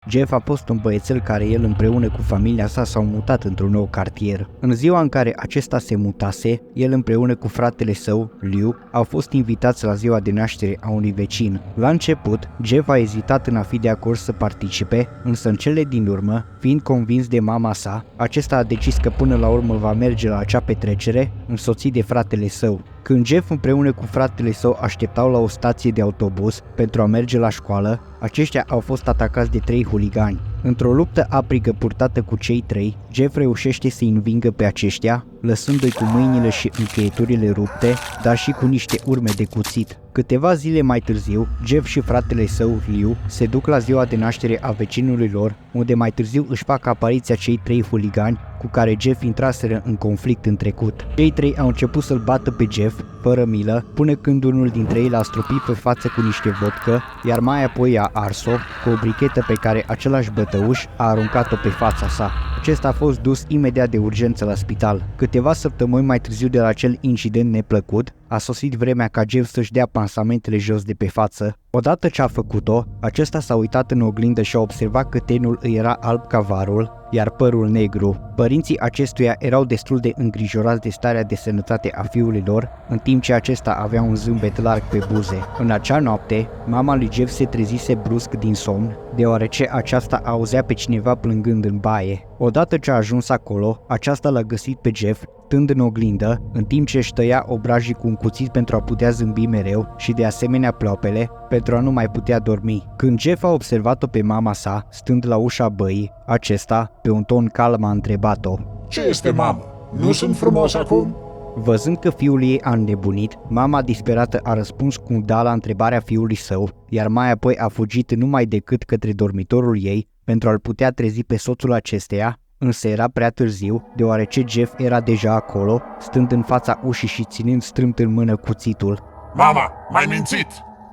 Jeff a fost un băiețel care el împreună cu familia sa s-au mutat într-un nou cartier. În ziua în care acesta se mutase, el împreună cu fratele său, Liu, au fost invitați la ziua de naștere a unui vecin. La început, Jeff a ezitat în a fi de acord să participe, însă în cele din urmă, fiind convins de mama sa, acesta a decis că până la urmă va merge la acea petrecere, însoțit de fratele său. Când Jeff împreună cu fratele său așteptau la o stație de autobuz pentru a merge la școală, aceștia au fost atacați de 3 huligani. Într-o luptă aprigă purtată cu cei 3, Jeff reușește să-i învingă pe aceștia, lăsându-i cu mâinile și încheieturile rupte, dar și cu niște urme de cuțit. Câteva zile mai târziu, Jeff și fratele său, Liu, se duc la ziua de naștere a vecinului lor, unde mai târziu își fac apariția cei 3 huligani cu care Jeff intraseră în conflict în trecut. Cei 3 au început să-l bată pe Jeff, fără milă, până când unul dintre ei l-a stropit pe față cu niște vodcă, iar mai apoi a ars-o cu o brichetă pe care același bătăuș a aruncat-o pe fața sa. Acesta a fost dus imediat de urgență la spital. Câteva săptămâni mai târziu de la acel incident neplăcut, a sosit vremea ca Jeff să-și dea pansamentele jos de pe față. Odată ce a făcut-o, acesta s-a uitat în oglindă și a observat că tenul îi era alb ca varul, iar părul negru. Părinții acestuia erau destul de îngrijorați de starea de sănătate a fiului lor, în timp ce acesta avea un zâmbet larg pe buze. În acea noapte, mama lui Jeff se trezise brusc din somn, deoarece aceasta auzea pe cineva plângând în baie. Odată ce a ajuns acolo, aceasta l-a găsit pe Jeff, stând în oglindă, în timp ce își tăia obrajii cu un cuțit pentru a putea zâmbi mereu și de asemenea ploapele, pentru a nu mai putea dormi. Când Jeff a observat-o pe mama sa, stând la ușa băii, acesta, pe un ton calm, a întrebat-o: "Ce este, mamă? Nu sunt frumos acum?" Văzând că fiul ei a înnebunit, mama disperată a răspuns cu un da la întrebarea fiului său, iar mai apoi a fugit numai decât către dormitorul ei pentru a-l putea trezi pe soțul acesteia, însă era prea târziu, deoarece Jeff era deja acolo, stând în fața ușii și ținând strâmt în mână cuțitul. "Mama, m-ai mințit!"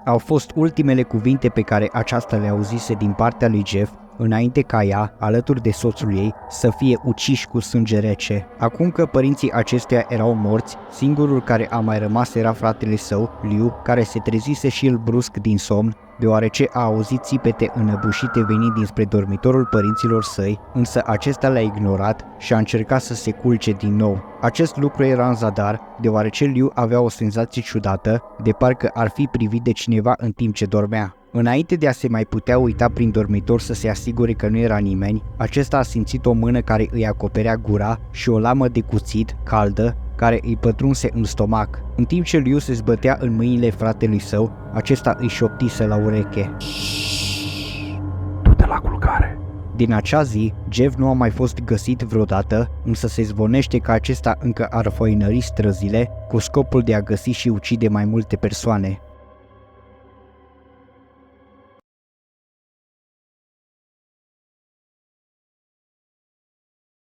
Au fost ultimele cuvinte pe care aceasta le auzise din partea lui Jeff, înainte ca ea, alături de soțul ei, să fie uciși cu sânge rece. Acum că părinții acestuia erau morți, singurul care a mai rămas era fratele său, Liu, care se trezise și el brusc din somn, deoarece a auzit țipete înăbușite venind dinspre dormitorul părinților săi, însă acesta le-a ignorat și a încercat să se culce din nou. Acest lucru era în zadar, deoarece Liu avea o senzație ciudată, de parcă ar fi privit de cineva în timp ce dormea. Înainte de a se mai putea uita prin dormitor să se asigure că nu era nimeni, acesta a simțit o mână care îi acoperea gura și o lamă de cuțit, caldă, care îi pătrunse în stomac. În timp ce Liu se zbătea în mâinile fratelui său, acesta îi șoptise la ureche: "Du-te la culcare." Din acea zi, Jeff nu a mai fost găsit vreodată, însă se zvonește că acesta încă ar făinări străzile cu scopul de a găsi și ucide mai multe persoane.